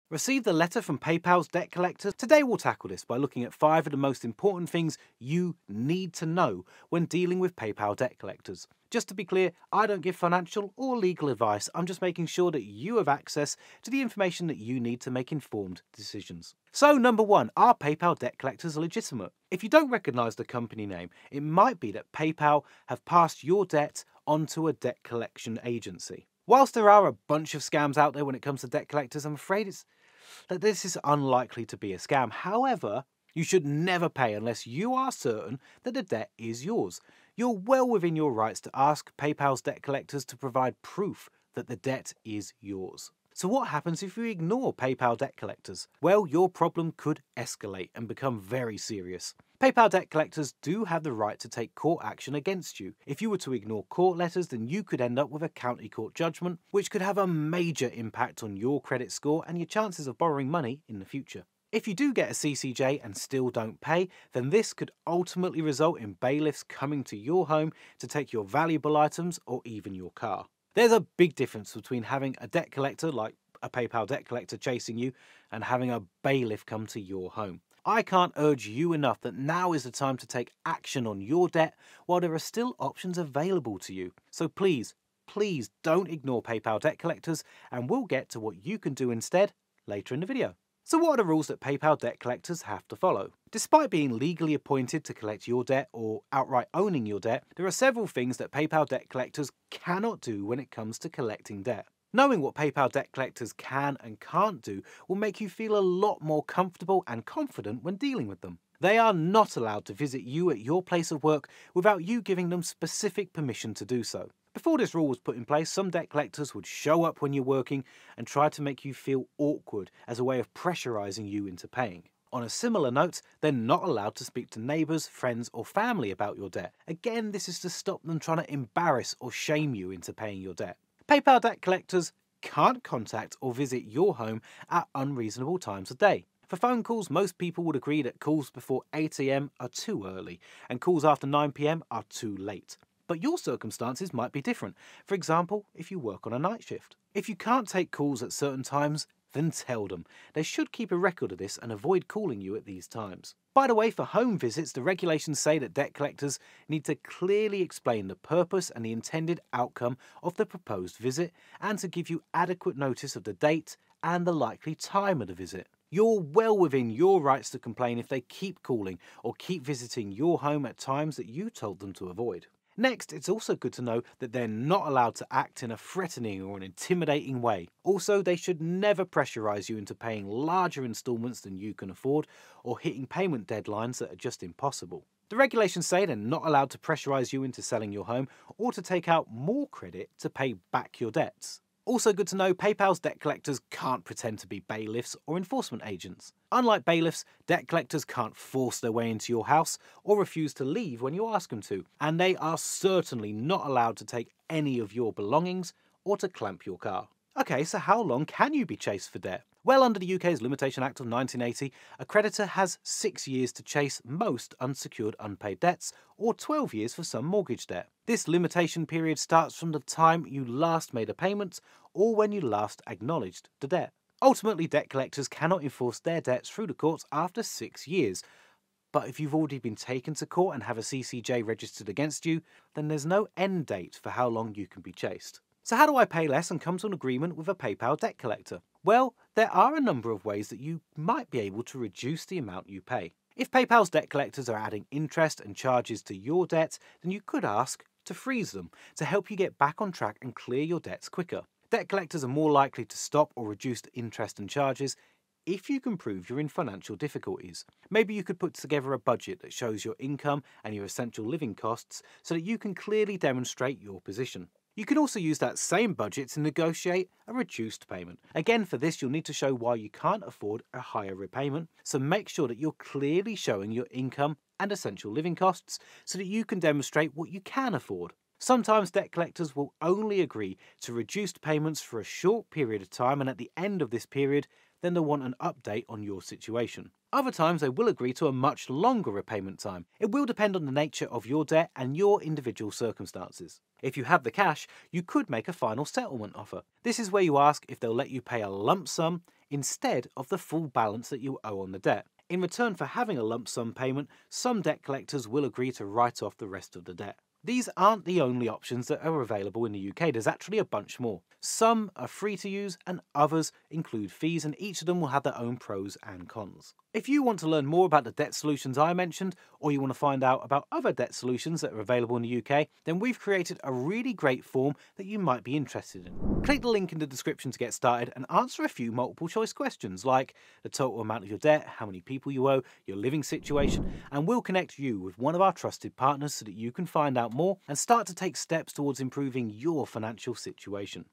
Received a letter from PayPal's debt collectors? Today we'll tackle this by looking at 5 of the most important things you need to know when dealing with PayPal debt collectors. Just to be clear, I don't give financial or legal advice, I'm just making sure that you have access to the information that you need to make informed decisions. So number 1, are PayPal debt collectors legitimate? If you don't recognise the company name, it might be that PayPal have passed your debt onto a debt collection agency. Whilst there are a bunch of scams out there when it comes to debt collectors, I'm afraid that this is unlikely to be a scam. However, you should never pay unless you are certain that the debt is yours. You're well within your rights to ask PayPal's debt collectors to provide proof that the debt is yours. So what happens if you ignore PayPal debt collectors? Well, your problem could escalate and become very serious. PayPal debt collectors do have the right to take court action against you. If you were to ignore court letters, then you could end up with a county court judgment, which could have a major impact on your credit score and your chances of borrowing money in the future. If you do get a CCJ and still don't pay, then this could ultimately result in bailiffs coming to your home to take your valuable items or even your car. There's a big difference between having a debt collector, like a PayPal debt collector, chasing you and having a bailiff come to your home. I can't urge you enough that now is the time to take action on your debt while there are still options available to you. So please don't ignore PayPal debt collectors, and we'll get to what you can do instead later in the video. So what are the rules that PayPal debt collectors have to follow? Despite being legally appointed to collect your debt or outright owning your debt, there are several things that PayPal debt collectors cannot do when it comes to collecting debt. Knowing what PayPal debt collectors can and can't do will make you feel a lot more comfortable and confident when dealing with them. They are not allowed to visit you at your place of work without you giving them specific permission to do so. Before this rule was put in place, some debt collectors would show up when you're working and try to make you feel awkward as a way of pressurising you into paying. On a similar note, they're not allowed to speak to neighbours, friends or family about your debt. Again, this is to stop them trying to embarrass or shame you into paying your debt. PayPal debt collectors can't contact or visit your home at unreasonable times of day. For phone calls, most people would agree that calls before 8 AM are too early and calls after 9 PM are too late. But your circumstances might be different. For example, if you work on a night shift. If you can't take calls at certain times, then tell them. They should keep a record of this and avoid calling you at these times. By the way, for home visits, the regulations say that debt collectors need to clearly explain the purpose and the intended outcome of the proposed visit, and to give you adequate notice of the date and the likely time of the visit. You're well within your rights to complain if they keep calling or keep visiting your home at times that you told them to avoid. Next, it's also good to know that they're not allowed to act in a threatening or an intimidating way. Also, they should never pressurise you into paying larger instalments than you can afford or hitting payment deadlines that are just impossible. The regulations say they're not allowed to pressurise you into selling your home or to take out more credit to pay back your debts. Also good to know, PayPal's debt collectors can't pretend to be bailiffs or enforcement agents. Unlike bailiffs, debt collectors can't force their way into your house or refuse to leave when you ask them to, and they are certainly not allowed to take any of your belongings or to clamp your car. Okay, so how long can you be chased for debt? Well, under the UK's Limitation Act of 1980, a creditor has 6 years to chase most unsecured unpaid debts, or 12 years for some mortgage debt. This limitation period starts from the time you last made a payment or when you last acknowledged the debt. Ultimately, debt collectors cannot enforce their debts through the courts after 6 years. But if you've already been taken to court and have a CCJ registered against you, then there's no end date for how long you can be chased. So how do I pay less and come to an agreement with a PayPal debt collector? Well, there are a number of ways that you might be able to reduce the amount you pay. If PayPal's debt collectors are adding interest and charges to your debt, then you could ask to freeze them to help you get back on track and clear your debts quicker. Debt collectors are more likely to stop or reduce the interest and charges if you can prove you're in financial difficulties. Maybe you could put together a budget that shows your income and your essential living costs so that you can clearly demonstrate your position. You can also use that same budget to negotiate a reduced payment. Again, for this you'll need to show why you can't afford a higher repayment, so make sure that you're clearly showing your income and essential living costs so that you can demonstrate what you can afford. Sometimes debt collectors will only agree to reduced payments for a short period of time, and at the end of this period, then they'll want an update on your situation. Other times they will agree to a much longer repayment time. It will depend on the nature of your debt and your individual circumstances. If you have the cash, you could make a final settlement offer. This is where you ask if they'll let you pay a lump sum instead of the full balance that you owe on the debt. In return for having a lump sum payment, some debt collectors will agree to write off the rest of the debt. These aren't the only options that are available in the UK, there's actually a bunch more. Some are free to use and others include fees, and each of them will have their own pros and cons. If you want to learn more about the debt solutions I mentioned, or you want to find out about other debt solutions that are available in the UK, then we've created a really great form that you might be interested in. Click the link in the description to get started and answer a few multiple choice questions like the total amount of your debt, how many people you owe, your living situation, and we'll connect you with one of our trusted partners so that you can find out more and start to take steps towards improving your financial situation.